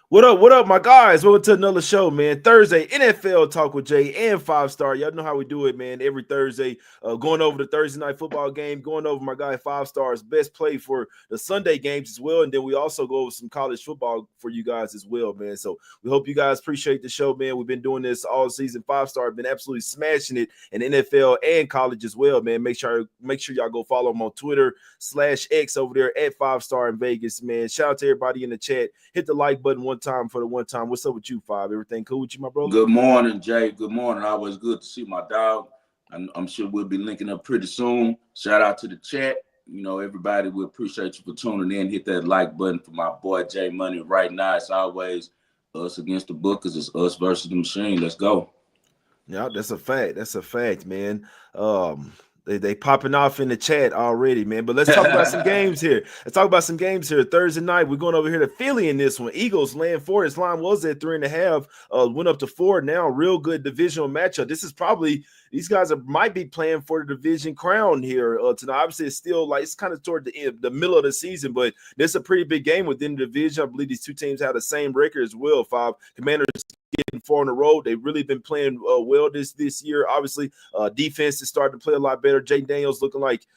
What up, my guys? Welcome to another show, man. Thursday, NFL Talk with Jay and Five Star. Y'all know how we do it, man. Every Thursday, going over the Thursday night football game, going over my guy Five Star's best play for the Sunday games as well. And then we also go over some college football for you guys as well, man. So we hope you guys appreciate the show, man. We've been doing this all season. Five Star been absolutely smashing it in NFL and college as well, man. Make sure y'all go follow him on Twitter/X over there at Five Star in Vegas, man. Shout out to everybody in the chat. Hit the like button one time for the one time. What's up with you, Five? Everything cool with you, my brother? Good morning, Jay. Good morning. Always good to see my dog. I'm sure we'll be linking up pretty soon. Shout out to the chat. You know, everybody, we appreciate you for tuning in. Hit that like button for my boy Jay Money. Right now, it's always us against the Bookers. It's us versus the machine. Let's go. Yeah, that's a fact. That's a fact, man. They popping off in the chat already, man. But let's talk about some games here. Let's talk about some games here. Thursday night, we're going over here to Philly in this one. Eagles laying 4. Its line was at 3.5. Went up to 4. Now, real good divisional matchup. This is probably these guys might be playing for the division crown here tonight. Obviously, it's still like it's kind of toward the middle of the season, but this is a pretty big game within the division. I believe these two teams have the same record as well. Five Commanders getting 4 on the road. They've really been playing well this year. Obviously, defense is starting to play a lot better. Jay Daniels looking like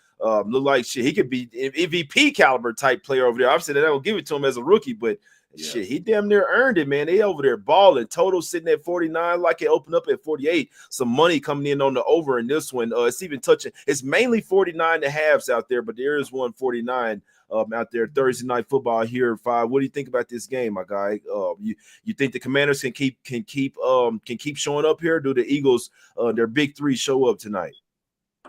shit. He could be MVP caliber type player over there. Obviously, they don't give it to him as a rookie, but shit, he damn near earned it, man. They over there balling. Total sitting at 49, like it opened up at 48. Some money coming in on the over in this one. It's even touching. It's mainly 49.5s out there, but there is 149 out there. Thursday night football here. Five. What do you think about this game, my guy? You think the Commanders can keep showing up here? Do the Eagles their big three show up tonight?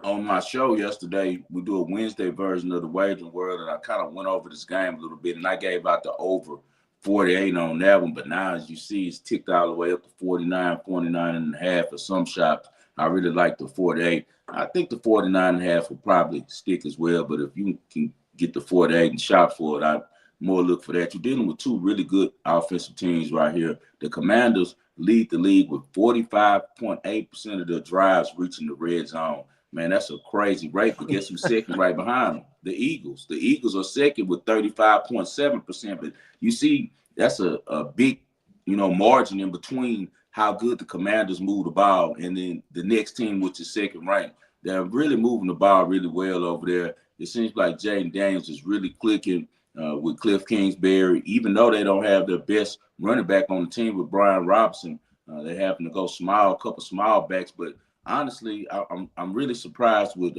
On my show yesterday, we do a Wednesday version of the Wagering World, and I kind of went over this game a little bit, and I gave out the over 48 on that one. But now, as you see, it's ticked all the way up to 49, 49 and a half for some shops. I really like the 48. I think the 49 and a half will probably stick as well, but if you can get the 48 and shop for it, I more look for that. You're dealing with two really good offensive teams right here. The Commanders lead the league with 45.8% of their drives reaching the red zone. Man, that's a crazy rate, but guess who's second right behind them? The Eagles. The Eagles are second with 35.7%, but you see that's a big, margin in between how good the Commanders move the ball and then the next team, which is second ranked. They're really moving the ball really well over there. It seems like Jaden Daniels is really clicking with Cliff Kingsbury, even though they don't have their best running back on the team with Brian Robinson. They happen to go a couple small backs, but honestly, I'm really surprised with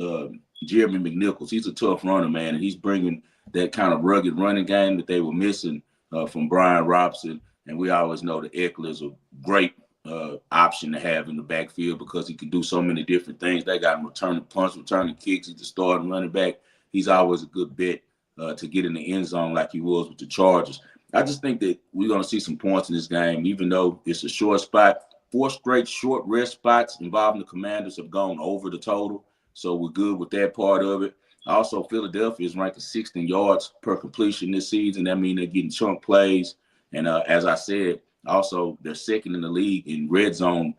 Jeremy McNichols. He's a tough runner, man, and he's bringing that kind of rugged running game that they were missing from Brian Robinson. And we always know that Eckler is a great option to have in the backfield because he can do so many different things. They got him returning punts, returning kicks. He's the starting running back. He's always a good bet to get in the end zone like he was with the Chargers. I just think that we're going to see some points in this game, even though it's a short spot. 4 straight short rest spots involving the Commanders have gone over the total, so we're good with that part of it. Also, Philadelphia is ranked 6th in yards per completion this season. That means they're getting chunk plays. And as I said, also they're second in the league in red zone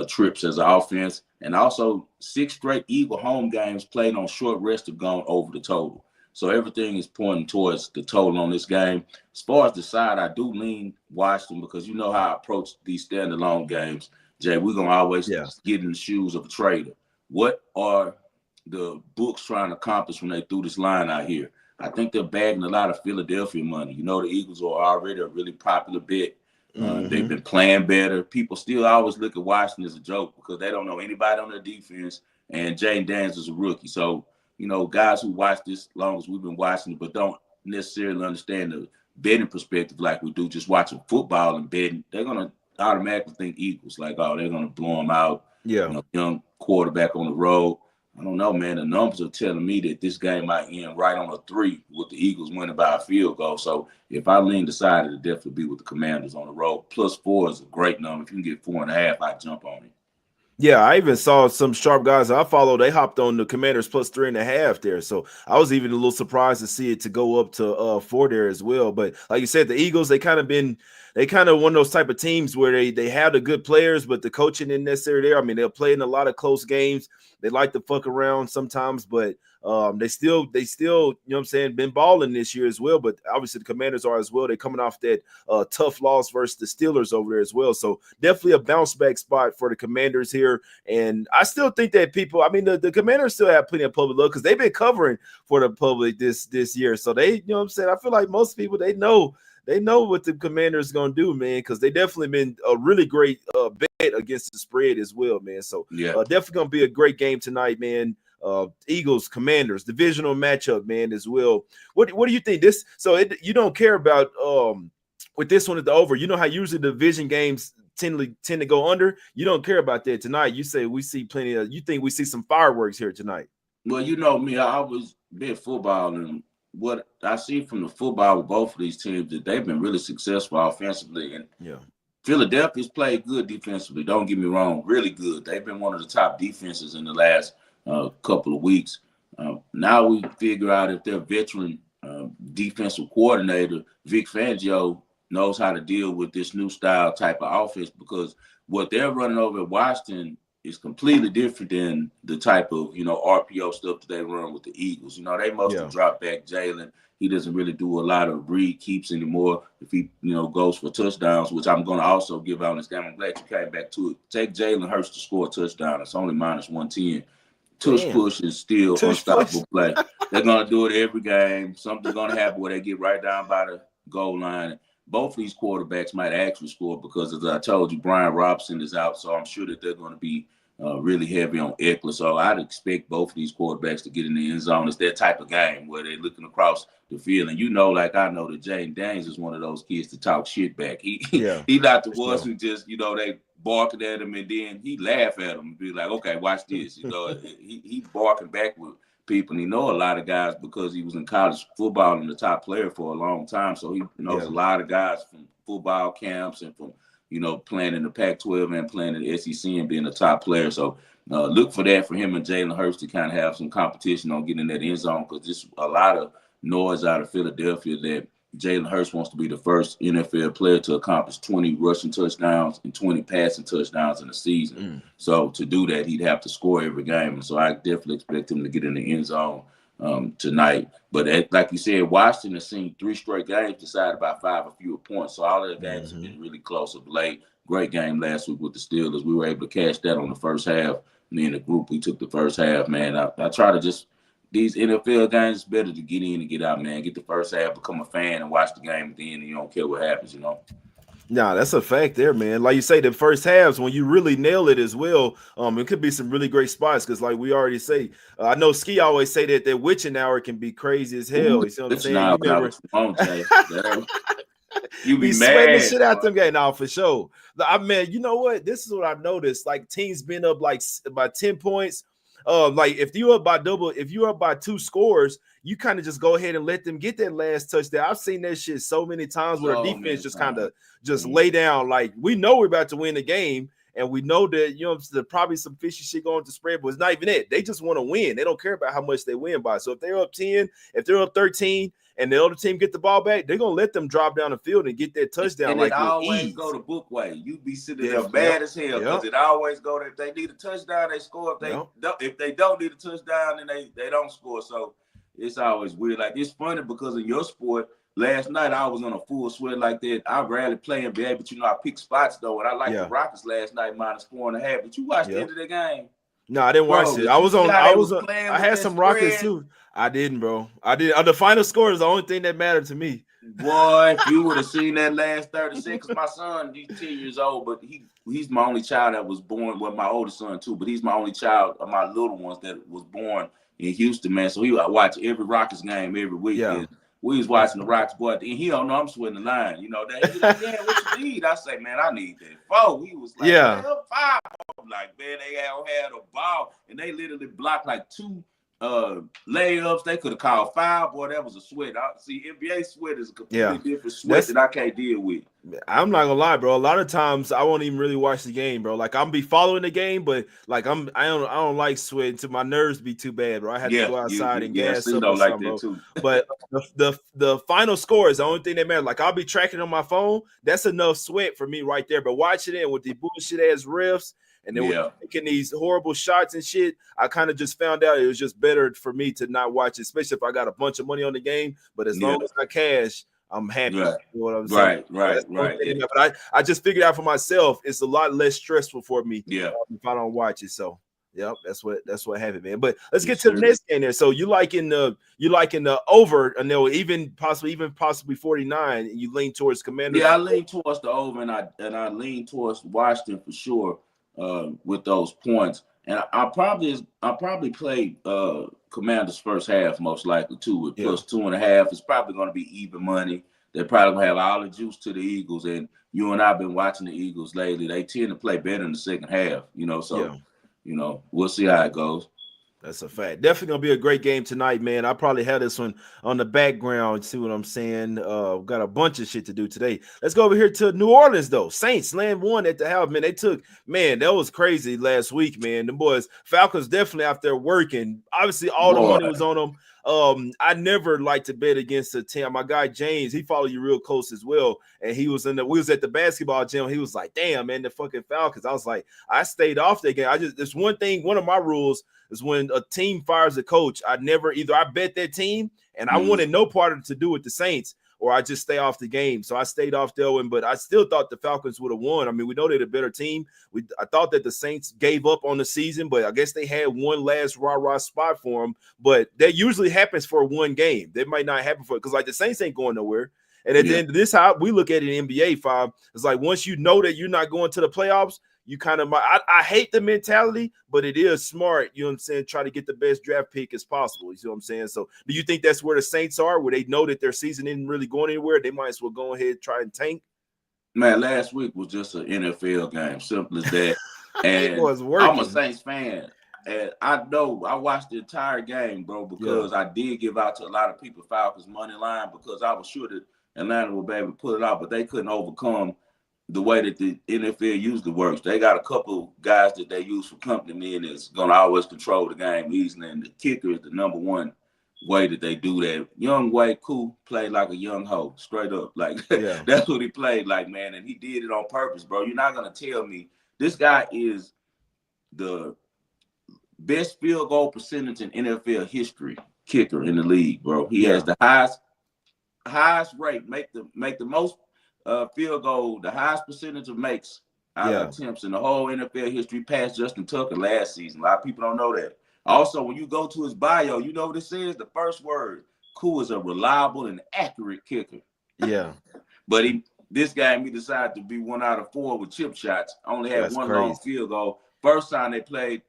trips as an offense. And also 6 straight Eagle home games played on short rest have gone over the total. So everything is pointing towards the total on this game. As far as the side, I do lean Washington because you know how I approach these standalone games. Jay, we're going to always get in the shoes of a trader. What are the books trying to accomplish when they threw this line out here? I think they're bagging a lot of Philadelphia money. You know, the Eagles are already a really popular bet. They've been playing better. People still always look at Washington as a joke because they don't know anybody on their defense, and Jaden Daniels is a rookie. So, guys who watch this long as we've been watching it, but don't necessarily understand the betting perspective like we do just watching football and betting, they're going to automatically think Eagles, like, oh, they're going to blow them out. Yeah. Young quarterback on the road. I don't know, man. The numbers are telling me that this game might end right on a 3 with the Eagles winning by a field goal. So if I lean the side, it'll definitely be with the Commanders on the road. +4 is a great number. If you can get 4.5, I'd jump on it. Yeah, I even saw some sharp guys I follow. They hopped on the Commanders +3.5 there. So I was even a little surprised to see it to go up to 4 there as well. But like you said, the Eagles, they kind of one of those type of teams where they have the good players, but the coaching isn't necessarily there. I mean, they'll play in a lot of close games. They like to fuck around sometimes, but They still, you know what I'm saying, been balling this year as well. But obviously the Commanders are as well. They're coming off that tough loss versus the Steelers over there as well. So definitely a bounce back spot for the Commanders here. And I still think that people, I mean, the Commanders still have plenty of public love because they've been covering for the public this year. So they, you know what I'm saying? I feel like most people, they know what the Commanders going to do, man, because they definitely been a really great bet against the spread as well, man. So Yeah. definitely going to be a great game tonight, man. Eagles, Commanders, divisional matchup, man, as well. What do you think? This, so you don't care about with this one at the over. You know how usually the division games tend to go under. You don't care about that tonight. You say we see plenty of. You think we see some fireworks here tonight? Well, you know me, I always been football, and what I see from the football with both of these teams that they've been really successful offensively. And yeah, Philadelphia's played good defensively. Don't get me wrong, really good. They've been one of the top defenses in the last couple of weeks. Now we figure out if their veteran defensive coordinator, Vic Fangio, knows how to deal with this new style type of offense, because what they're running over at Washington is completely different than the type of, RPO stuff that they run with the Eagles. They mostly drop back Jalen. He doesn't really do a lot of read keeps anymore. If he, goes for touchdowns, which I'm going to also give out in this game. I'm glad you came back to it. Take Jalen Hurts to score a touchdown. It's only -110. Tush push is still unstoppable play. They're going to do it every game. Something's going to happen where they get right down by the goal line. Both of these quarterbacks might actually score because, as I told you, Brian Robinson is out, so I'm sure that they're going to be really heavy on Eckler. So I'd expect both of these quarterbacks to get in the end zone. It's that type of game where they're looking across the field. And like I know that Jaden Daniels is one of those kids to talk shit back. He not the ones who just, they barking at him and then he laugh at him and be like, okay, watch this. He barking back with people, and he know a lot of guys because he was in college football and the top player for a long time. So he knows a lot of guys from football camps and from, playing in the Pac-12 and playing in the SEC and being a top player. So look for that for him and Jalen Hurts to kind of have some competition on getting in that end zone, because there's a lot of noise out of Philadelphia that Jalen Hurts wants to be the first NFL player to accomplish 20 rushing touchdowns and 20 passing touchdowns in a season. So to do that, he'd have to score every game. And so I definitely expect him to get in the end zone tonight. But like you said, Washington has seen 3 straight games decided by 5 or fewer points. So all of the games have been really close of late. Great game last week with the Steelers. We were able to cash that on the first half. Me and the group, we took the first half, man. I try to just, these NFL games, it's better to get in and get out, man. Get the first half, become a fan, and watch the game at the end, and you don't care what happens, Nah, that's a fact there, man. Like you say, the first halves, when you really nail it as well, it could be some really great spots because, like we already say, I know Ski always say that witching hour can be crazy as hell. You see what I'm saying? You never you be sweating the mad. shit out them guys now for sure. I mean, you know what? This is what I've noticed. Like teams been up like by 10 points. Like if you're up by 2 scores, you kind of just go ahead and let them get that last touchdown. I've seen that shit so many times where the defense just kind of lay down. Like we know we're about to win the game, and we know that there's probably some fishy shit going to spread, but it's not even it. They just want to win. They don't care about how much they win by. So if they're up 10, if they're up 13, and the other team get the ball back, they're gonna let them drop down the field and get that touchdown. And like it always ease. Go the book way. You be sitting there bad as hell because it always go that if they need a touchdown, they score. If they don't need a touchdown, then they don't score. So it's always weird. Like it's funny because in your sport, last night I was on a full sweat like that. I rarely play NBA, but I pick spots though, and I like the Rockets last night -4.5. But you watched the end of the game. No, I didn't watch it. I had some Rockets too. I didn't, bro. I did. The final score is the only thing that mattered to me. Boy, if you would have seen that last 30 seconds, my son, he's 10 years old, but he's my only child that was born. Well, my oldest son too, but he's my only child of my little ones that was born in Houston, man. So I watch every Rockets game every week. Yeah. We was watching the Rockets, boy, and he don't know I'm sweating the line. He was like, yeah, what you need? I say, man, I need that 4. He was like, 5. I'm like, man, they don't have a ball, and they literally blocked like 2 layups. They could have called 5. Boy, that was a sweat. See, NBA sweat is a completely different sweat that I can't deal with. I'm not gonna lie, bro. A lot of times I won't even really watch the game, bro. Like I'm be following the game, but like I don't like sweating till my nerves be too bad, bro. I have to go outside and gas up or something, bro. Too. But the final score is the only thing that matters. Like I'll be tracking on my phone. That's enough sweat for me right there. But watching it with the bullshit ass refs and then when Yeah. taking these horrible shots and shit, I kind of just found out it was just better for me to not watch it, especially if I got a bunch of money on the game. But as long Yeah. as I cash, I'm happy. Right. You know what I'm saying? Right. Right. That's the only Right. thing. Yeah. But I just figured out for myself, it's a lot less stressful for me Yeah. if I don't watch it. So. Yep, that's what happened, man. But let's get Yes, to the sir. next game there. So you like in the over, and no, even possibly 49, and you lean towards Commanders. Yeah, I lean towards the over, and I lean towards Washington for sure with those points. And I probably play Commanders first half most likely too with Yeah, plus 2.5. It's probably going to be even money. They're probably going to have all the juice to the Eagles. And you and I've been watching the Eagles lately. They tend to play better in the second half. yeah. So we'll see how it goes. That's a fact. Definitely gonna be a great game tonight, man. I probably have this one on the background. See what I'm saying? Got a bunch of shit to do today. Let's go over here to New Orleans though. Saints land one at the house, man. That was crazy last week, man. The boys, Falcons definitely out there working. Obviously, all the Boy. money was on them. I never like to bet against a team. My guy James, he followed you real close as well, and we was at the basketball gym. He was like, "Damn, man, the fucking Falcons." I was like, I stayed off that game. There's one thing. One of my rules is when a team fires a coach, I bet that team, and I wanted no part to do with the Saints, or I just stay off the game. So I stayed off that one, but I still thought the Falcons would have won. I mean, we know they're the better team. I thought that the Saints gave up on the season, but I guess they had one last rah-rah spot for them. But that usually happens for one game. That might not happen because like the Saints ain't going nowhere. And at the end of this, how we look at it in NBA, Five, it's like once you know that you're not going to the playoffs, you kind of I hate the mentality, but it is smart, you know what I'm saying, try to get the best draft pick as possible. You see what I'm saying? So do you think that's where the Saints are, where they know that their season isn't really going anywhere? They might as well go ahead and try and tank? Man, last week was just an NFL game, simple as that. And I'm a Saints fan. And I know I watched the entire game, bro, because I did give out to a lot of people Falcons money line because I was sure that Atlanta would be able to pull it out, but they couldn't overcome the way that the NFL usually works. They got a couple guys that they use for company men that's going to always control the game easily, and the kicker is the number one way that they do that. Young Wade Koo played like a young hoe, straight up. Like, that's what he played like, man, and he did it on purpose, bro. You're not going to tell me this guy is the best field goal percentage in NFL history kicker in the league, bro. He has the highest rate, make the most field goal, the highest percentage of makes out of attempts in the whole NFL history, past Justin Tucker last season. A lot of people don't know that. Also, when you go to his bio, you know what it says? The first word, Koo is a reliable and accurate kicker. Yeah. But this game, he decided to be 1 out of 4 with chip shots. Only had one long field goal. First time they played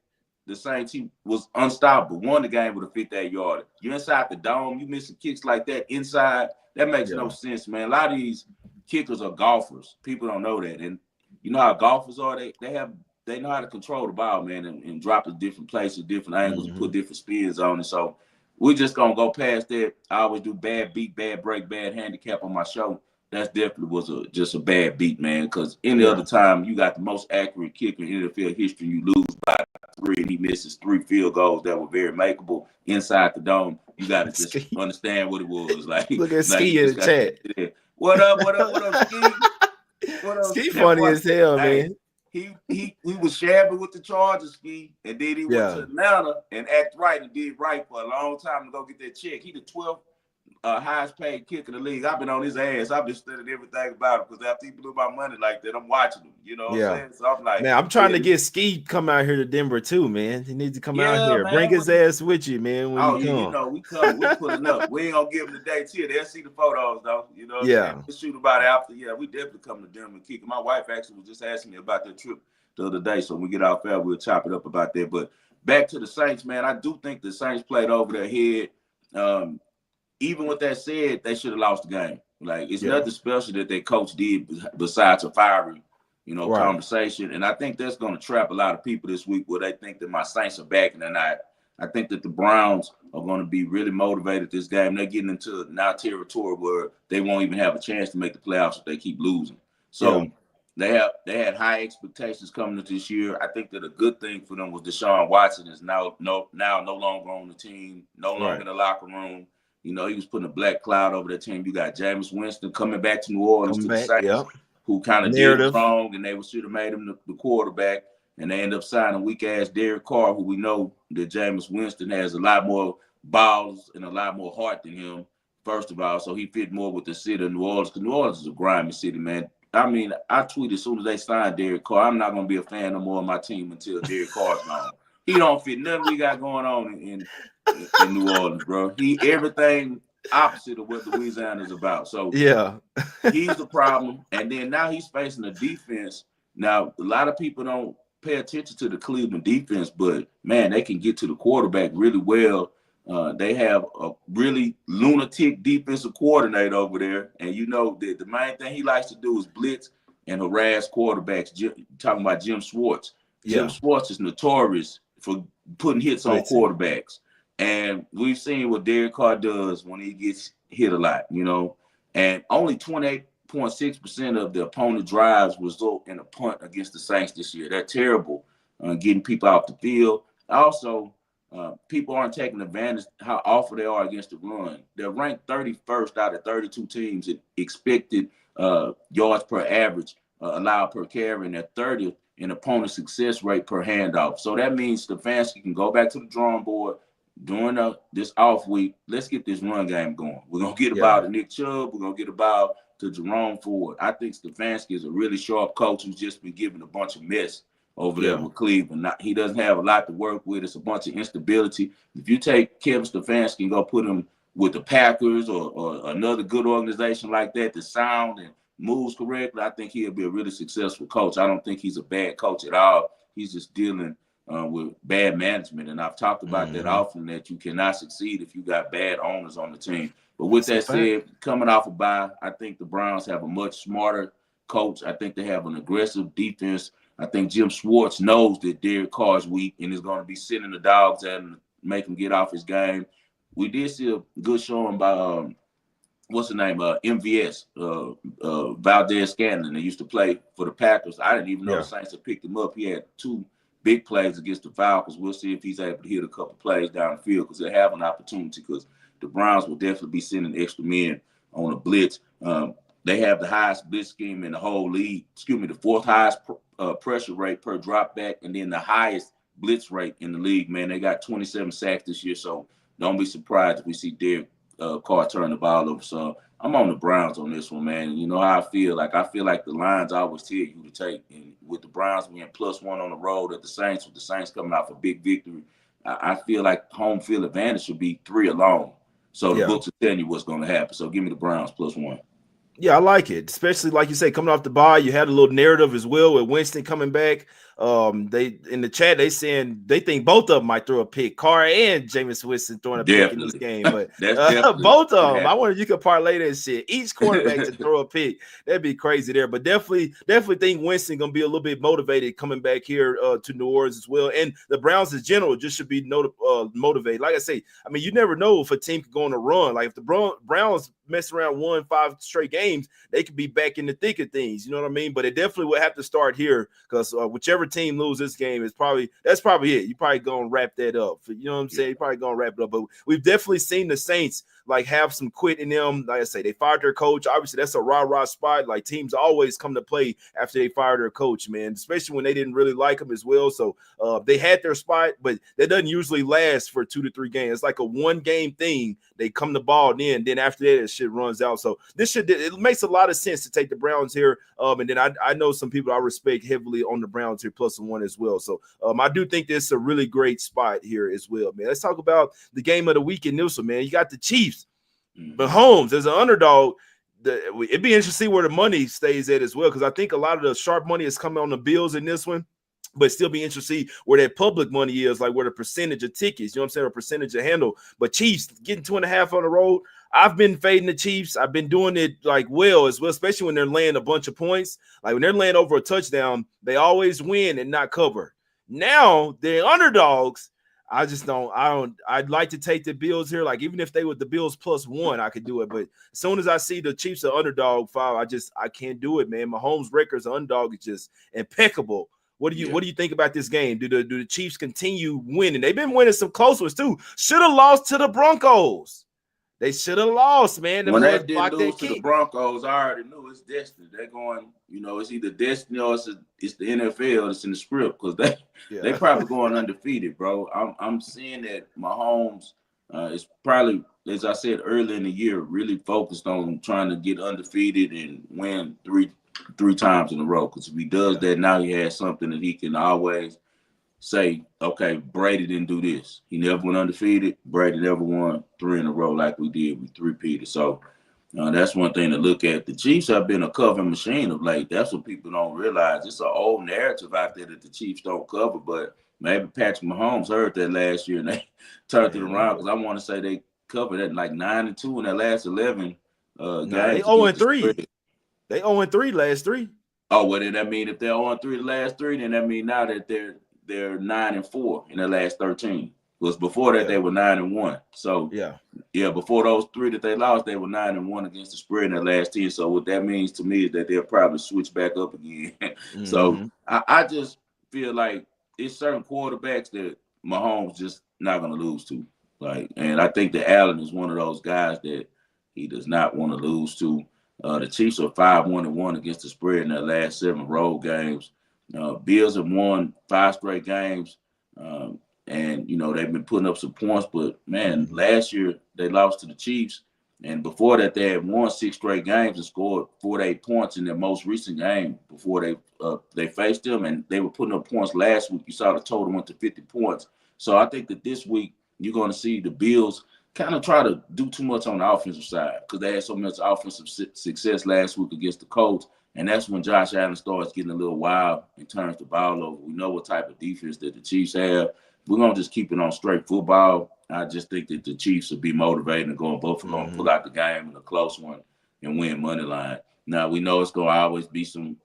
the Saints, he was unstoppable. Won the game with a 58-yarder. You're inside the dome. You missing kicks like that inside. That makes no sense, man. A lot of these kickers are golfers. People don't know that. And you know how golfers are? They know how to control the ball, man, and drop it different places, different angles, and put different spins on it. So we're just going to go past that. I always do bad beat, bad break, bad handicap on my show. That definitely was just a bad beat, man, because any other time you got the most accurate kicker in NFL history, you lose by 3, and he misses 3 field goals that were very makeable inside the dome. You got to just understand what it was. Like, look at Ski in the chat. What up, Ski? What up, Ski? Funny as hell, man. He was shabby with the Chargers, Ski, and then he went to Atlanta and act right and did right for a long time to go get that check. He the 12th highest paid kicker in the league. I've been on his ass. I've been studying everything about him because after he blew my money like that, I'm watching him. You know what I'm saying? So I'm like, man, I'm trying to get Ski come out here to Denver too, man. He needs to come out here. Man, bring his ass with you, man. When you come. You know, we come. We pulling up. We ain't gonna give him the dates here. They'll see the photos though. You know what I'm saying? We'll shoot about it after. Yeah, we definitely come to Denver and kick it. My wife actually was just asking me about that trip the other day. So when we get out there, we'll chop it up about that. But back to the Saints, man. I do think the Saints played over their head. Even with that said, they should have lost the game. Like, it's nothing special that their coach did besides a fiery, conversation. And I think that's going to trap a lot of people this week where they think that my Saints are back and they're not. I think that the Browns are going to be really motivated this game. They're getting into now territory where they won't even have a chance to make the playoffs if they keep losing. So they had high expectations coming into this year. I think that a good thing for them was Deshaun Watson is now no longer on the team, no longer in the locker room. You know, he was putting a black cloud over that team. You got Jameis Winston coming back to New Orleans to the Saints, who kind of did wrong, and they should have made him the quarterback. and they end up signing weak ass Derek Carr, who we know that Jameis Winston has a lot more balls and a lot more heart than him. First of all, so he fit more with the city of New Orleans, because New Orleans is a grimy city, man. I mean, I tweeted as soon as they signed Derek Carr, I'm not gonna be a fan no more of my team until Derek Carr's gone. He don't fit nothing we got going on in New Orleans, bro. He everything opposite of what Louisiana is about. So Yeah. he's the problem. And then now he's facing a defense. Now, a lot of people don't pay attention to the Cleveland defense, but man, they can get to the quarterback really well. They have a really lunatic defensive coordinator over there. And you know, the main thing he likes to do is blitz and harass quarterbacks. Talking about Jim Schwartz. Jim Schwartz is notorious for putting hits on quarterbacks. And we've seen what Derek Carr does when he gets hit a lot, you know. And only 28.6% of the opponent drives result in a punt against the Saints this year. They're terrible getting people off the field. Also, people aren't taking advantage how awful they are against the run. They're ranked 31st out of 32 teams in expected yards per average allowed per carry, and they're 30th in opponent success rate per handoff. So that means Stefanski can go back to the drawing board during this off week. Let's get this run game going. We're going to get a ball to Nick Chubb. We're going to get a ball to Jerome Ford. I think Stefanski is a really sharp coach who's just been given a bunch of mess over there with Cleveland. He doesn't have a lot to work with. It's a bunch of instability. If you take Kevin Stefanski and go put him with the Packers or another good organization like that sound and moves correctly, I think he'll be a really successful coach. I don't think he's a bad coach at all. He's just dealing with bad management. And I've talked about that often, that you cannot succeed if you got bad owners on the team. But with that said, coming off a bye, I think the Browns have a much smarter coach. I think they have an aggressive defense. I think Jim Schwartz knows that Derek Carr is weak and is going to be sitting the dogs at him, make him get off his game. We did see a good showing by what's the name? MVS, Valdez Scantling. They used to play for the Packers. I didn't even know the Saints had picked him up. He had 2 big plays against the Falcons. We'll see if he's able to hit a couple plays down the field, because they have an opportunity, because the Browns will definitely be sending extra men on a blitz. They have the highest blitz scheme in the whole league. The 4th highest pressure rate per drop back, and then the highest blitz rate in the league, man. They got 27 sacks this year, so don't be surprised if we see Derek Carr turn the ball over. So I'm on the Browns on this one, man. You know how I feel. I feel like the lines always tell you to take. And with the Browns being +1 on the road at the Saints, with the Saints coming out for big victory, I feel like home field advantage should be 3 alone. So the books are telling you what's going to happen. So give me the Browns +1. Yeah, I like it, especially like you say, coming off the bye. You had a little narrative as well with Winston coming back. They in the chat, they saying they think both of them might throw a pick. Carr and Jameis Winston throwing a pick in this game, but both of them. I wonder if you could parlay that shit. Each quarterback to throw a pick. That'd be crazy there. But definitely think Winston gonna be a little bit motivated coming back here to New Orleans as well. And the Browns in general just should be motivated. Like I say, I mean, you never know if a team could go on a run. Like if the Browns mess around, won 5 straight games, they could be back in the thick of things. You know what I mean? But it definitely would have to start here, because whichever team loses this game that's probably it. You probably gonna wrap that up. You know what I'm saying? You're probably gonna wrap it up. But we've definitely seen the Saints have some quit in them. Like I say, they fired their coach. Obviously, that's a rah-rah spot. Like teams always come to play after they fire their coach, man, especially when they didn't really like him as well. So they had their spot, but that doesn't usually last for 2 to 3 games. It's like a 1-game thing. They come the ball then after that, shit runs out. So it makes a lot of sense to take the Browns here. And then I know some people I respect heavily on the Browns here +1 as well. So I do think this is a really great spot here as well, man. Let's talk about the game of the week in this one, man. You got the Chiefs. Mahomes as an underdog. It'd be interesting to see where the money stays at as well, because I think a lot of the sharp money is coming on the Bills in this one. But still be interesting to see where that public money is, like where the percentage of tickets, you know what I'm saying, or percentage of handle. But Chiefs getting 2.5 on the road. I've been fading the Chiefs. I've been doing it well as well, especially when they're laying a bunch of points. Like when they're laying over a touchdown, they always win and not cover. Now they're underdogs. I'd like to take the Bills here. Like even if they were the Bills +1, I could do it. But as soon as I see the Chiefs are underdog 5, I can't do it, man. Mahomes' record as an underdog is just impeccable. What do you think about this game? Do the Chiefs continue winning? They've been winning some close ones too. Should have lost to the Broncos. They should have lost, man. The When they boys didn't blocked lose that to the kick. Broncos, I already knew it's destiny. They're going, it's either destiny or it's the NFL that's in the script because they Yeah. probably going undefeated, bro. I'm seeing that Mahomes is probably, as I said earlier in the year, really focused on trying to get undefeated and win three times in a row. Because if he does that, now he has something that he can always say, okay, Brady didn't do this. He never went undefeated. Brady never won 3 in a row like we did. We three-peated. So that's one thing to look at. The Chiefs have been a cover machine of late. That's what people don't realize. It's an old narrative out there that the Chiefs don't cover, but maybe Patrick Mahomes heard that last year and they turned it Man, around because I want to say they covered it like 9-2 in their last 11 nah, they games 0 against and the 3. spread. They 0 and 3 last 3. Oh, well, then that mean if they're on 3 the last 3, then that mean now that they're 9-4 in the last 13. Because before that Yeah. they were 9-1. So Yeah. yeah, before those 3 that they lost, they were 9-1 against the spread in the last 10. So what that means to me is that they'll probably switch back up again. So Mm-hmm. I just feel like it's certain quarterbacks that Mahomes just not gonna lose to. And I think that Allen is one of those guys that he does not want to lose to. The Chiefs are 5-1-1 against the spread in their last 7 road games. Bills have won 5 straight games. And they've been putting up some points, but man, Mm-hmm. last year they lost to the Chiefs, and before that they had won 6 straight games and scored 48 points in their most recent game before they faced them, and they were putting up points last week. You saw the total went to 50 points. So I think that this week you're going to see the Bills kind of try to do too much on the offensive side because they had so much offensive success last week against the Colts, and that's when Josh Allen starts getting a little wild and turns the ball over. We know what type of defense that the Chiefs have. We're going to just keep it on straight football. I just think that the Chiefs will be motivated and going Buffalo and Mm-hmm. pull out the game in a close one and win money line. Now, we know it's going to always be some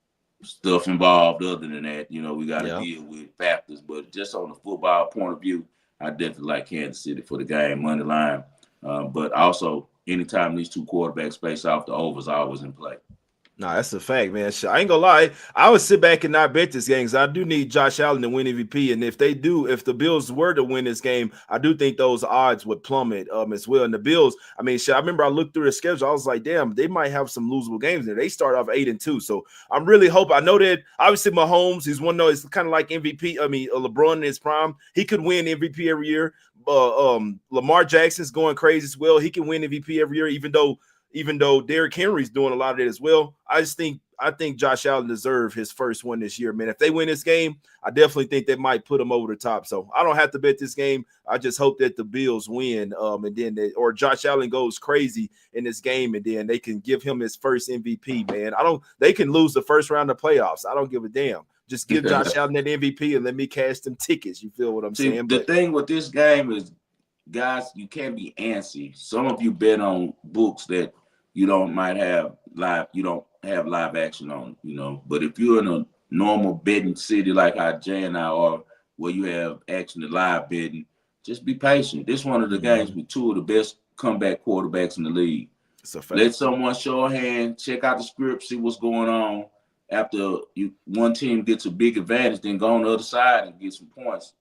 stuff involved other than that. We got to Yeah. deal with factors. But just on the football point of view, I definitely like Kansas City for the game, money line. But also, anytime these 2 quarterbacks face off, the over's always in play. Nah, that's a fact, man. I ain't gonna lie. I would sit back and not bet this game because I do need Josh Allen to win MVP. And if the Bills were to win this game, I do think those odds would plummet as well. And the Bills, I mean, I remember I looked through the schedule. I was like, damn, they might have some losable games there. They start off 8-2. So I'm really hoping. I know that obviously Mahomes, he's one of those, it's kind of like MVP. I mean, LeBron in his prime, he could win MVP every year. Lamar Jackson's going crazy as well. He can win MVP every year, even though Derrick Henry's doing a lot of it as well. I think Josh Allen deserves his first one this year, man. If they win this game, I definitely think they might put him over the top. So I don't have to bet this game. I just hope that the Bills win, and then or Josh Allen goes crazy in this game, and then they can give him his first MVP, man. They can lose the first round of playoffs. I don't give a damn. Just give Josh Allen that MVP and let me cash them tickets. You feel what I'm See, saying? the But thing with this game is, guys, you can't be antsy. Some of you bet on books that you don't have live action on, But if you're in a normal betting city like how Jay and I are, where you have action to live betting, just be patient. This is one of the games with 2 of the best comeback quarterbacks in the league. it's a Let fact. someone show a hand, check out the script, see what's going on. After one team gets a big advantage, then go on the other side and get some points,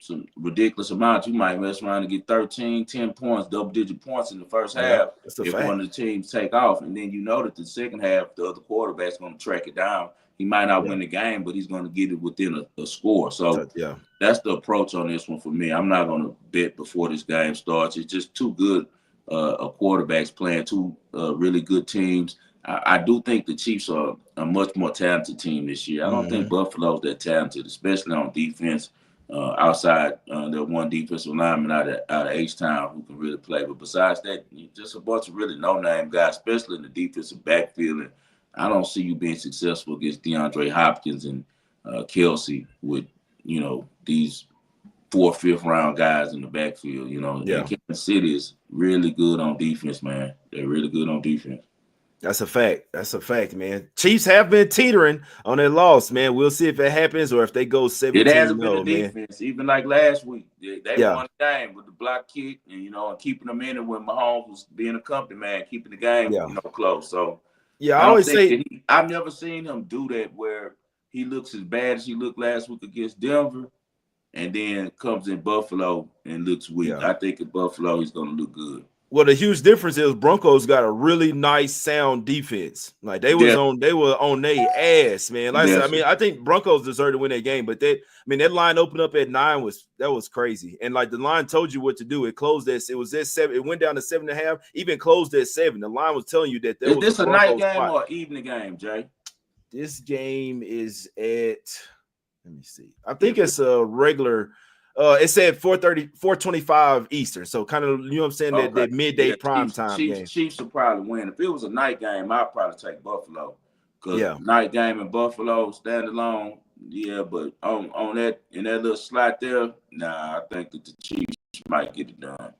some ridiculous amounts. You might mess around and get 13, 10 points, double-digit points in the first Yeah, half it's a if fact. one of the teams take off. And then that the second half, the other quarterback's going to track it down. He might not Yeah. win the game, but he's going to get it within a score. So Yeah. that's the approach on this one for me. I'm not going to bet before this game starts. It's just too good quarterbacks playing 2 really good teams. I do think the Chiefs are a much more talented team this year. I don't think Buffalo's that talented, especially on defense. Outside their one defensive lineman out of H-Town who can really play. But besides that, just a bunch of really no-name guys, especially in the defensive backfield. And I don't see you being successful against DeAndre Hopkins and Kelsey with, these 4th, 5th round guys in the backfield, And Yeah. Kansas City is really good on defense, man. They're really good on defense. That's a fact. That's a fact, man. Chiefs have been teetering on their loss, man. We'll see if it happens or if they go It hasn't been the 17-0, man. defense, even like last week. They Yeah. won the game with the block kick and keeping them in it when Mahomes was being a company man, keeping the game, Yeah. close. So Yeah. I I don't always think say, that I've never seen him do that where he looks as bad as he looked last week against Denver and then comes in Buffalo and looks weak. yeah. I think in Buffalo he's gonna look good. Well, the huge difference is Broncos got a really nice sound defense. Like they Yeah, were on their ass, man. Like I said, I mean, definitely. I think Broncos deserved to win that game, but that line opened up at 9 was crazy. And like the line told you what to do. It closed it was at 7, it went down to 7.5, even closed at 7. The line was telling you that there Is was a this a night Broncos game spot. or evening game, Jay? This game is at, let me see. I think If it's a regular. It's at 4:30, 4:25 Eastern. So kind of, you know what I'm saying, Okay. that midday Yeah, prime Chiefs, time Chiefs, game. Chiefs will probably win. If it was a night game, I'd probably take Buffalo. Because Yeah. night game in Buffalo, standalone, yeah, but on that in that little slot there, nah, I think that the Chiefs might get it done.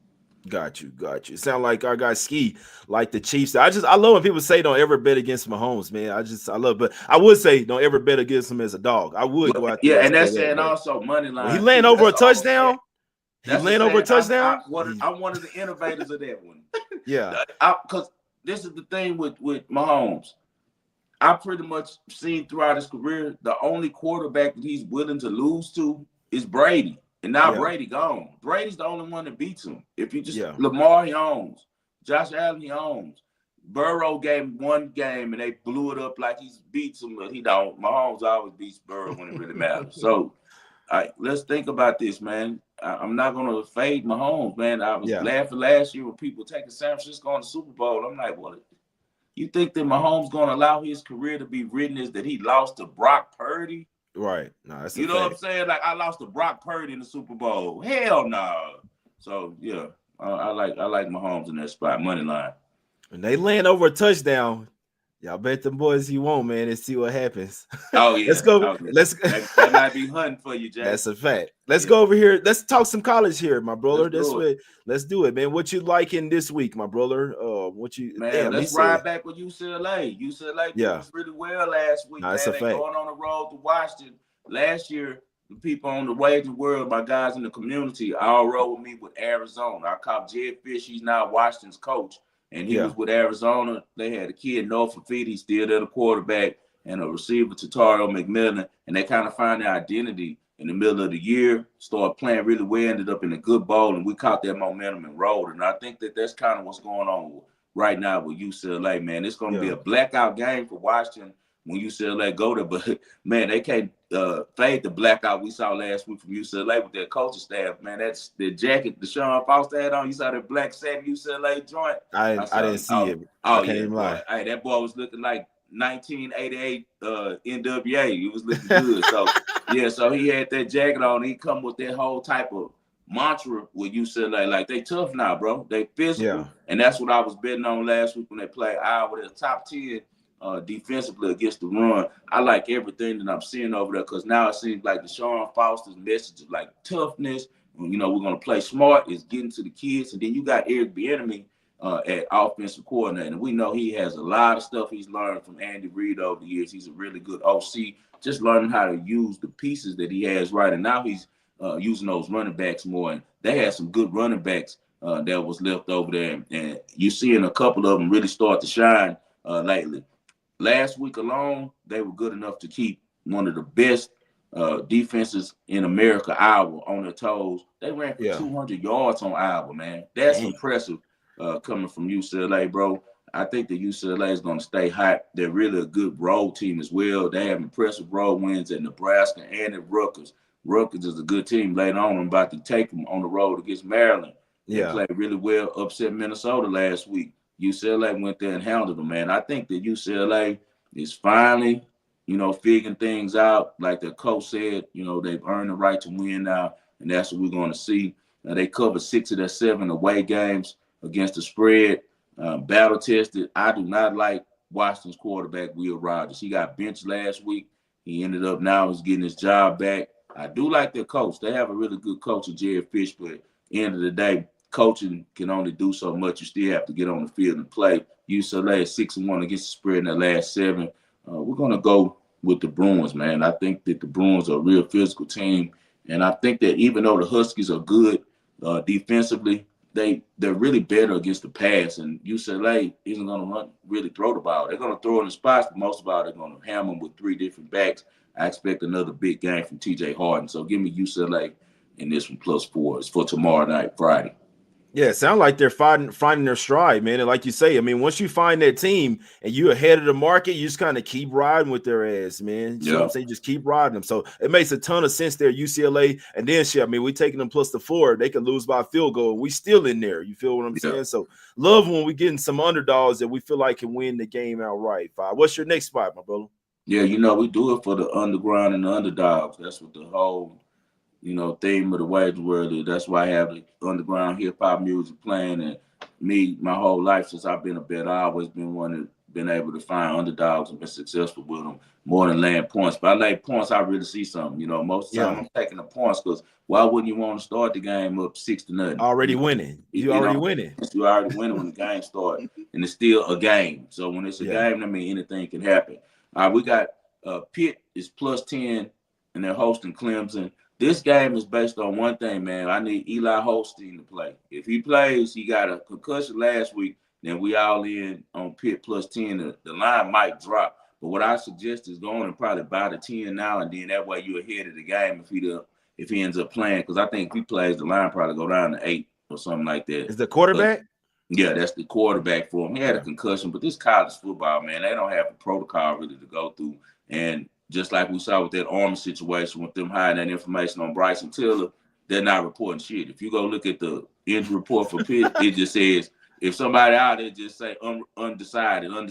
Got you. Sound like our guy Ski, like the Chiefs. I love when people say don't ever bet against Mahomes, man. I love, but I would say don't ever bet against him as a dog. I would Well, go out there yeah, and and say that's that. saying But also money when he line land too. over That's a all I'm saying. touchdown, That's the saying. I'm one of the innovators of that one. Yeah. Because this is the thing with Mahomes. I pretty much seen throughout his career, the only quarterback that he's willing to lose to is Brady. And now Yeah. Brady gone. Brady's the only one that beats him. If you just Yeah. Lamar, he owns. Josh Allen, he owns. Burrow gave him one game and they blew it up like he's beats him, but he don't. Mahomes always beats Burrow when it really matters. So let's think about this, man. I'm not gonna fade Mahomes, man. I was Yeah. laughing last year when people taking San Francisco on the Super Bowl. I'm like, what? You think that Mahomes going to allow his career to be written as that he lost to Brock Purdy? Right. No, that's a You know what I'm fact. saying? Like I lost to Brock Purdy in the Super Bowl. Hell no. Nah. So yeah, I like Mahomes in that spot, money line. When they land over a touchdown, y'all bet them boys you want, man, and see what happens. Oh Let's yeah, go. oh yeah. Let's That might be hunting for you, Jay. That's a fact. Let's Yeah, go over here. Let's talk some college here, my let's brother. do it, Let's do it, man. What you liking this week, my brother? What you man. damn, he Let's said, ride back with UCLA. UCLA doing yeah, us really well last week, no, that's a man. They fact. going on the road to Washington. Last year, the people on the Waging World, my guys in the community, all rode with me with Arizona. I caught Jed Fish. He's now Washington's coach, and he Yeah, was with Arizona. They had a kid, Norfolk Feet. He's still there, the quarterback, and a receiver, Tatario McMillan, and they kind of find their identity in the middle of the year, started playing really well, ended up in a good bowl, and we caught that momentum and rolled. And I think that that's kind of what's going on right now with UCLA, man. It's going to be yeah, a blackout game for Washington when UCLA go there, but man, they can't fade the blackout we saw last week from UCLA with their coaching staff. Man, that's the jacket Deshaun Foster had on. You saw that black satin UCLA joint. I didn't see it. I Oh can't yeah, even boy. lie. Hey, that boy was looking like 1988 NWA. He was looking good. So yeah, so he had that jacket on. He come with that whole type of mantra with UCLA. Like they tough now, bro. They Yeah, physical, and that's what I was betting on last week when they played Iowa. They're top 10 defensively against the run. I like everything that I'm seeing over there because now it seems like Deshaun Foster's message of like toughness. You know, we're gonna play smart. Is getting to the kids, and then you got Eric Bieniemy at offensive coordinator. And we know he has a lot of stuff he's learned from Andy Reid over the years. He's a really good OC, just learning how to use the pieces that he has right. And now he's using those running backs more. And they had some good running backs that was left over there. And you're seeing a couple of them really start to shine lately. Last week alone, they were good enough to keep one of the best defenses in America, Iowa, on their toes. They ran for yeah. 200 yards on Iowa, man. That's Damn. impressive coming from UCLA, bro. I think the UCLA is going to stay hot. They're really a good road team as well. They have impressive road wins at Nebraska and at Rutgers. Rutgers is a good team later on. I'm about to take them on the road against Maryland. They Yeah, played really well, upset Minnesota last week. UCLA went there and handled them, man. I think that UCLA is finally, figuring things out. Like the coach said, they've earned the right to win now, and that's what we're going to see. They covered 6 of their 7 away games against the spread. Battle tested. I do not like Washington's quarterback, Will Rogers. He got benched last week. He ended up now he's getting his job back. I do like their coach. They have a really good coach in Jared Fish, but at the end of the day, coaching can only do so much. You still have to get on the field and play. UCLA is 6-1 against the spread in the last 7. We're gonna go with the Bruins, man. I think that the Bruins are a real physical team, and I think that even though the Huskies are good defensively, they're really better against the pass. And UCLA isn't gonna really throw the ball. They're gonna throw in the spots, but most of all, they're gonna hammer them with 3 different backs. I expect another big game from TJ Harden. So give me UCLA in this one +4. It's for tomorrow night, Friday. Yeah, it sounds like they're finding their stride, man. And like you say, I mean, once you find that team and you're ahead of the market, you just kind of keep riding with their ass, man. So I'm Yeah, saying just keep riding them. So it makes a ton of sense there, UCLA. And then shit, I mean, we taking them plus the 4. They can lose by a field goal. We still in there. You feel what I'm yeah. saying? So love when we getting some underdogs that we feel like can win the game outright. Five. What's your next spot, my brother? Yeah, we do it for the underground and the underdogs. That's what the whole theme of the wage world is. That's why I have the underground hip hop music playing. And me, my whole life since I've been a bet, I always been one that been able to find underdogs and been successful with them more than laying points. But I lay points, I really see something. Most of the time Yeah, I'm taking the points because why wouldn't you want to start the game up 6-0? already winning. It, You it already don't. winning. You already winning when the game starts, and it's still a game. So when it's a Yeah, game, I mean anything can happen. We got Pitt is +10, and they're hosting Clemson. This game is based on one thing, man. I need Eli Holstein to play. If he plays, he got a concussion last week, then we all in on Pitt +10. The line might drop. But what I suggest is going and probably buy the 10 now, and then that way you're ahead of the game if he ends up playing. Because I think if he plays, the line probably go down to 8 or something like that. is the quarterback? Yeah, that's the quarterback for him. He had a Yeah, concussion, but this college football, man, they don't have a protocol really to go through. And just like we saw with that Army situation with them hiding that information on Bryson Tiller, they're not reporting shit. If you go look at the injury report for Pitt, it just says if somebody out there just say undecided on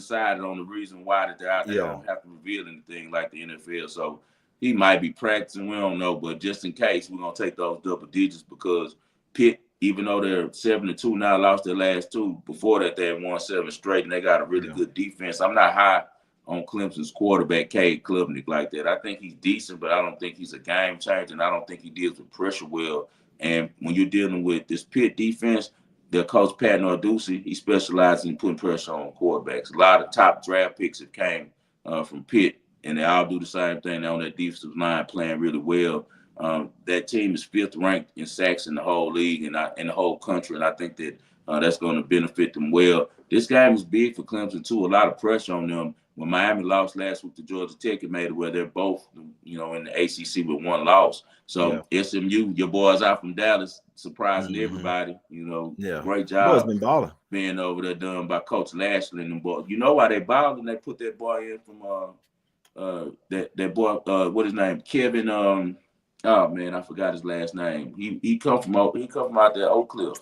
the reason why that they're out, they yeah, don't have to reveal anything like the NFL. So he might be practicing, we don't know, but just in case, we're gonna take those double digits because Pitt, even though they're 7-2 now, lost their last 2. Before that, they had won 7 straight, and they got a really yeah, good defense. I'm not high on Clemson's quarterback, Cade Klubnik, like that. I think he's decent, but I don't think he's a game changer, and I don't think he deals with pressure well. And when you're dealing with this Pitt defense, their coach, Pat Narduzzi, he specializes in putting pressure on quarterbacks. A lot of top draft picks have came from Pitt, and they all do the same thing. They're on that defensive line playing really well. That team is 5th ranked in sacks in the whole league and in the whole country, and I think that that's going to benefit them well. This game is big for Clemson too. A lot of pressure on them. When Miami lost last week to Georgia Tech, it made it where they're both, in the ACC with 1 loss. yeah. So SMU, your boys out from Dallas, surprising Mm-hmm. everybody. Yeah. Great Boy's job been balling. being over there done by Coach Lashley and them boys. You know why they balling? They put that boy in from that boy, what his name? Kevin. Oh man, I forgot his last name. He come from out there, Oak Cliff.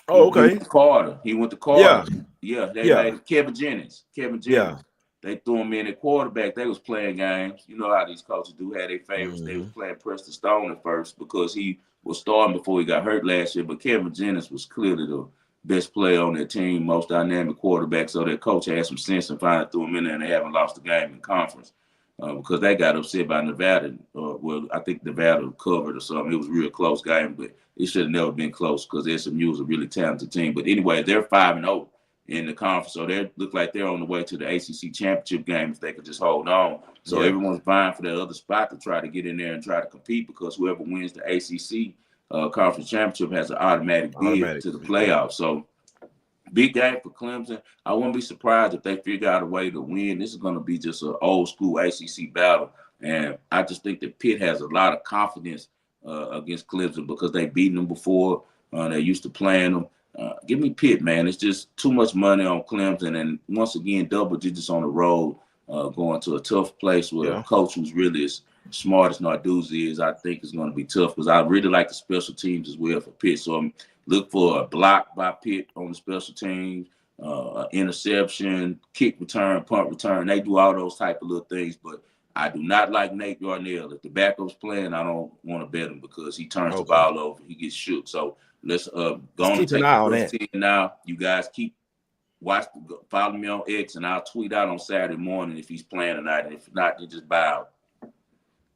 Oh, He went okay. to Carter. He went to Carter. Yeah, Yeah, they yeah, made Kevin Jennings. Kevin yeah. Jennings. They threw him in at quarterback. They was playing games. You know how these coaches do have their favorites. They was Mm-hmm. playing Preston Stone at first because he was starting before he got hurt last year. But Kevin Jennings was clearly the best player on their team, most dynamic quarterback. So their coach had some sense and finally threw him in there, and they haven't lost the game in conference because they got upset by Nevada. Well, I think Nevada covered or something. It was a real close game, but it should have never been close because SMU is a really talented team. But anyway, they're 5-0 in the conference, so they look like they're on the way to the ACC championship game if they could just hold on. So Yeah, everyone's vying for that other spot to try to get in there and try to compete because whoever wins the ACC conference championship has an automatic bid to the automatically. Yeah, playoffs. So big game for Clemson. I wouldn't be surprised if they figure out a way to win. This is going to be just an old school ACC battle. And I just think that Pitt has a lot of confidence against Clemson because they've beaten them before. They're used to playing them. Give me Pitt, man. It's just too much money on Clemson. And once again, double digits on the road, going to a tough place with a yeah, coach who's really as smart as Narduzzi is, I think is going to be tough because I really like the special teams as well for Pitt. So look for a block by Pitt on the special teams, interception, kick return, punt return. They do all those type of little things, but I do not like Nate Yarnell. If the backup's playing, I don't want to bet him because he turns the okay. ball over. He gets shook. So let's go Let's on and keep an take eye the on plus that. 10 now. You guys follow me on X, and I'll tweet out on Saturday morning if he's playing or not. And if not, then just buy out.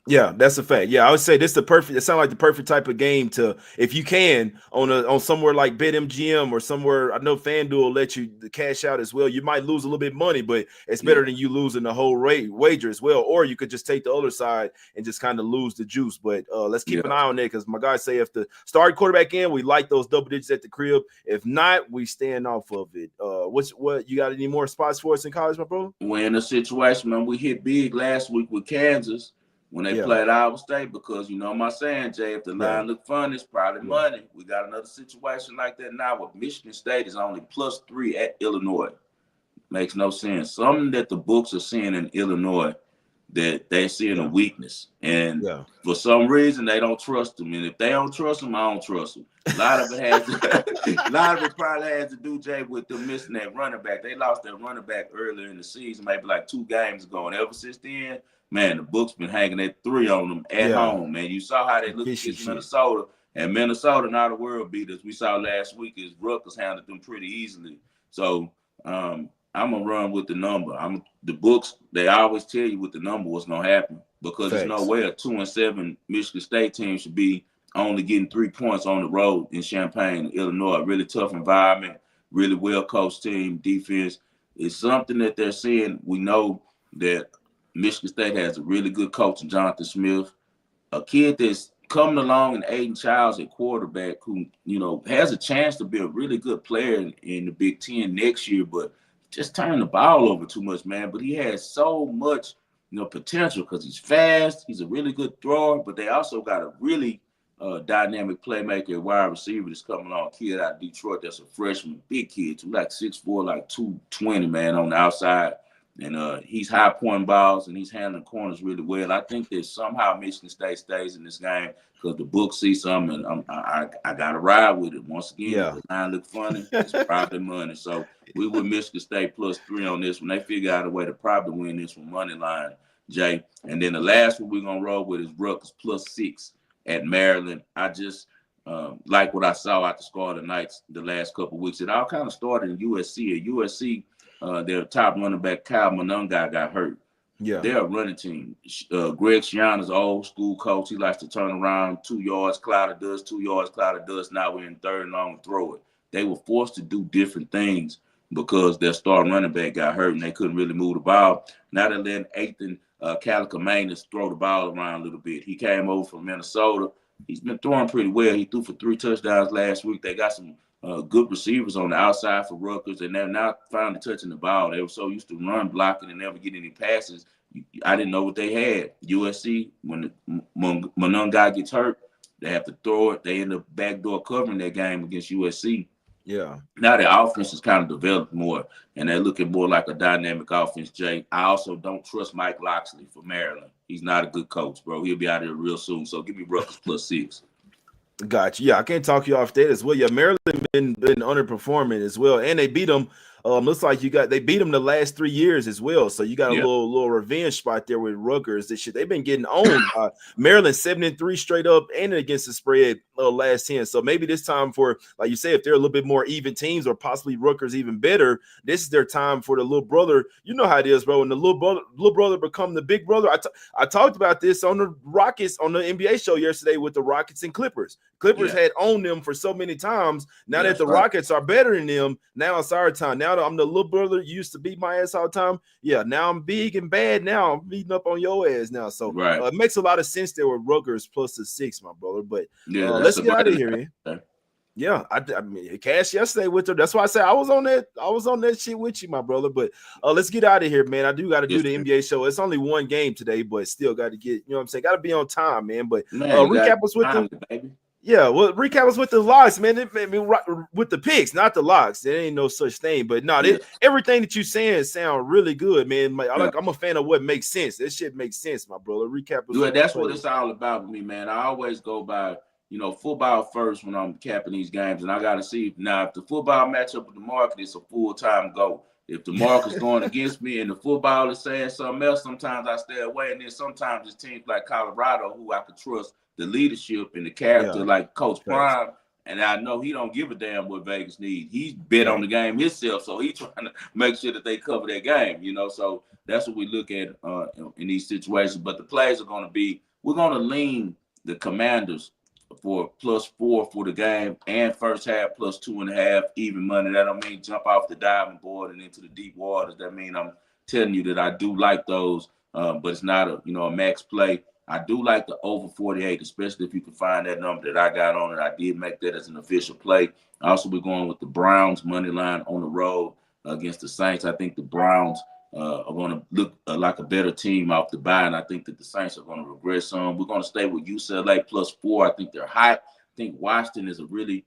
Yeah, that's a fact. Yeah, I would say this is the perfect. It sounds like the perfect type of game to, if you can, on somewhere like BetMGM or somewhere. I know FanDuel will let you cash out as well. You might lose a little bit of money, but it's Yeah, better than you losing the whole rate wager as well. Or you could just take the other side and just kind of lose the juice. But let's keep an yeah. eye on that because my guys say if the starting quarterback in, we like those double digits at the crib. If not, we stand off of it. What you got? Any more spots for us in college, my bro? We're in a situation, man. We hit big last week with Kansas. when they Yeah. played Iowa State, because you know my saying, Jay, if the Yeah. line look funny, it's probably Yeah. money. We got another situation like that now with Michigan State is only +3 at Illinois. Makes no sense. Something that the books are seeing in Illinois that they're seeing a Yeah. weakness. And Yeah. for some reason, they don't trust them. And if they don't trust them, I don't trust them. A lot of it has to, a lot of it probably has to do, Jay, with them missing that running back. They lost their running back earlier in the season, maybe like 2 games ago. And ever since then, man, the book's been hanging that 3 on them at Yeah. home, man. You saw how they looked Fishy against shit. Minnesota. And Minnesota, not a world beaters. We saw last week is Rutgers handled them pretty easily. So I'm gonna run with the number. The books, they always tell you what the number was gonna happen, because there's no Facts. way a 2-7 Michigan State team should be only getting 3 points on the road in Champaign, Illinois. A really tough environment, really well coached team, defense. It's something that they're seeing. We know that Michigan State has a really good coach, Jonathan Smith, a kid that's coming along, and Aiden Childs at quarterback, who, you know, has a chance to be a really good player in the Big Ten next year, but just turning the ball over too much, man. But he has so much, you know, potential, because he's fast. He's a really good thrower, but they also got a really dynamic playmaker, wide receiver that's coming along, kid out of Detroit that's a freshman, big kid, too, like 6'4", like 220, man, on the outside. And he's high point balls, and he's handling corners really well. I think that somehow Michigan State stays in this game, because the book sees something, and I got to ride with it. Once again, if Yeah. the line look funny, it's probably money. So we with Michigan State +3 on this one. They figure out a way to probably win this one money line, Jay. And then the last one we're going to roll with is Rutgers +6 at Maryland. I just like what I saw out the Scarlet Knights the last couple of weeks. It all kind of started in USC. At USC, their top running back, Kyle Monongai, got hurt. Yeah. They're a running team. Greg Schiano's an old school coach. He likes to turn around 2 yards, cloud of dust, 2 yards, cloud of dust. Now we're in third and long, throw it. They were forced to do different things because their star running back got hurt and they couldn't really move the ball. Now they're letting Ethan Calicamanus throw the ball around a little bit. He came over from Minnesota. He's been throwing pretty well. He threw for 3 touchdowns last week. They got some good receivers on the outside for Rutgers, and they're now finally touching the ball. They were so used to run blocking and never get any passes. I didn't know what they had. USC, when Monongai gets hurt, they have to throw it. They end up backdoor covering that game against USC. Yeah. Now the offense is kind of developed more, and they're looking more like a dynamic offense, Jay. I also don't trust Mike Loxley for Maryland. He's not a good coach, bro. He'll be out here real soon. So give me Rutgers +6. Gotcha. Yeah, I can't talk you off that as well. Yeah, Maryland been underperforming as well, and they beat them. Looks like they beat them the last 3 years as well. So you got a Yeah. little revenge spot there with Rutgers. This shit, they've been getting owned by Maryland 7-3 straight up and against the spread last 10. So maybe this time, for, like you say, if they're a little bit more even teams, or possibly Rutgers even better, this is their time for the little brother. You know how it is, bro. When the little brother become the big brother. I talked about this on the Rockets on the NBA show yesterday with the Rockets and Clippers. Clippers had owned them for so many times. Now that the Rockets are better than them, now it's our time. Now that I'm the little brother used to beat my ass all the time. Yeah, now I'm big and bad. Now I'm beating up on your ass now. So it makes a lot of sense there with Rutgers +6, my brother. But let's get out of here, man. Yeah, I mean, cash yesterday with her. That's why I said I was on that shit with you, my brother. But let's get out of here, man. I do got to do the NBA show. It's only one game today, but still got to get, you know what I'm saying? Got to be on time, man. But recap us with the baby. Yeah, well, recap us with the locks, man. With the picks, not the locks. There ain't no such thing. But no, everything that you saying sound really good, man. I'm a fan of what makes sense. This shit makes sense, my brother. Recap us. Yeah, that's what it's all about with me, man. I always go by, football first when I'm capping these games, and I got to see now if the football matchup with the market is a full-time goal. If the market's going against me and the football is saying something else, sometimes I stay away, and then sometimes it's teams like Colorado who I could trust the leadership and the character, like Coach Prime, and I know he don't give a damn what Vegas needs. He's bet on the game himself, so he's trying to make sure that they cover that game, So that's what we look at in these situations. But the plays are going to be, we're going to lean the Commanders for +4 for the game, and first half +2.5 even money. That don't mean jump off the diving board and into the deep waters. That mean I'm telling you that I do like those, but it's not a max play. I do like the over 48, especially if you can find that number that I got on it. I did make that as an official play. Also, we're going with the Browns money line on the road against the Saints. I think the Browns are going to look like a better team off the bye, and I think that the Saints are going to regress some. We're going to stay with UCLA +4. I think they're hot. I think Washington is a really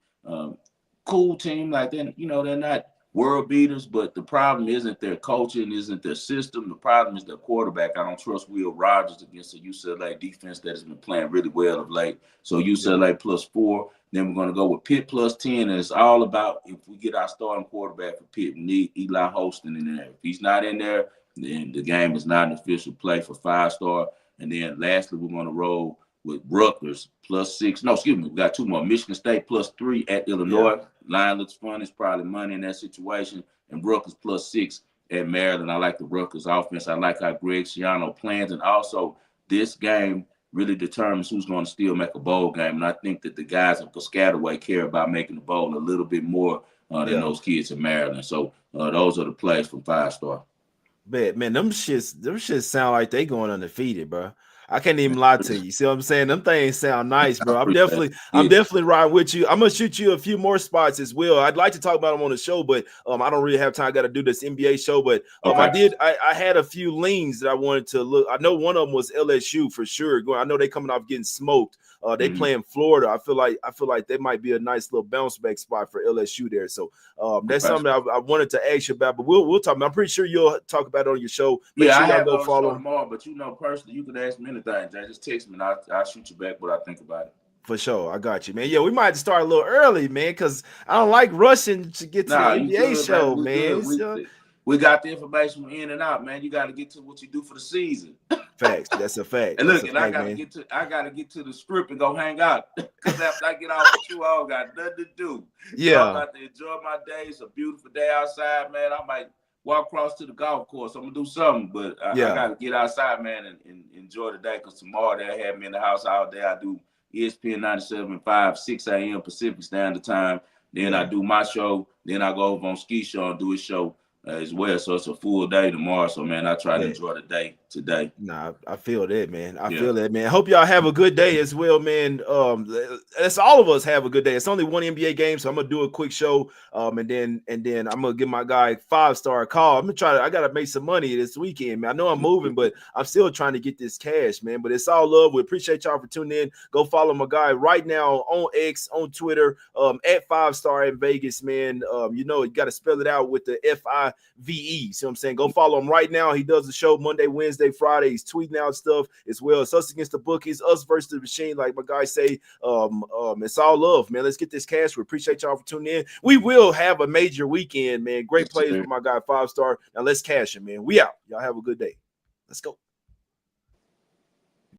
cool team. Like they're not world beaters, but the problem isn't their coaching, isn't their system. The problem is their quarterback. I don't trust Will Rogers against a UCLA defense that has been playing really well of late. So UCLA +4. Then we're going to go with Pitt +10. And it's all about if we get our starting quarterback for Pitt, we need Eli Holston in there. If he's not in there, then the game is not an official play for 5-star. And then lastly, we're going to roll with Rutgers +6. No, excuse me. We got two more. Michigan State +3 at Illinois. Yeah. Line looks fun. It's probably money in that situation. And Rutgers +6 at Maryland. I like the Rutgers offense. I like how Greg Schiano plans. And also, this game really determines who's going to still make a bowl game. And I think that the guys in Piscataway care about making the bowl a little bit more than those kids in Maryland. So those are the plays from 5-star. Man, them shits sound like they going undefeated, bro. I can't even lie to you. See what I'm saying? Them things sound nice, bro. I'm definitely riding with you. I'm gonna shoot you a few more spots as well. I'd like to talk about them on the show, but I don't really have time. I got to do this NBA show, but I had a few leans that I wanted to look. I know one of them was LSU for sure. I know they coming off getting smoked. They play in Florida. I feel like they might be a nice little bounce back spot for LSU there. So that's something I wanted to ask you about. But we'll talk. I'm pretty sure you'll talk about it on your show. Make sure I have go follow tomorrow. But personally, you could ask me anything, Jay. Just text me and I'll shoot you back what I think about it. For sure, I got you, man. Yeah, we might have to start a little early, man, because I don't like rushing to get to the NBA show, man. We got the information in and out, man. You got to get to what you do for the season. Facts. That's a fact. And look, I gotta get to the script and go hang out. Because after I get off with you, I don't got nothing to do. Yeah. So I'm about to enjoy my day. It's a beautiful day outside, man. I might walk across to the golf course. I'm gonna do something, but I gotta get outside, man, and enjoy the day. Because tomorrow they'll have me in the house all day. I do ESPN 97.5, 6 a.m. Pacific Standard Time. Then I do my show. Then I go over on Ski Show and do a show as well. So it's a full day tomorrow. So, man, I try to enjoy the day today. Nah, I feel that, man. I feel that, man. Hope y'all have a good day as well, man. Let's all of us have a good day. It's only one NBA game, so I'm gonna do a quick show. And then I'm gonna give my guy 5-star a call. I gotta make some money this weekend, man. I know I'm moving, but I'm still trying to get this cash, man. But it's all love. We appreciate y'all for tuning in. Go follow my guy right now on X, on Twitter, at 5-star in Vegas, man. You gotta spell it out with the FIVE. See what I'm saying? Go follow him right now. He does the show Monday, Wednesday, Friday. He's tweeting out stuff as well. It's us against the bookies, us versus the machine, like my guys say. It's all love, man. Let's get this cash. We appreciate y'all for tuning in. We will have a major weekend, man. Great plays with my guy 5-star. Now let's cash him, man. We out. Y'all have a good day. Let's go.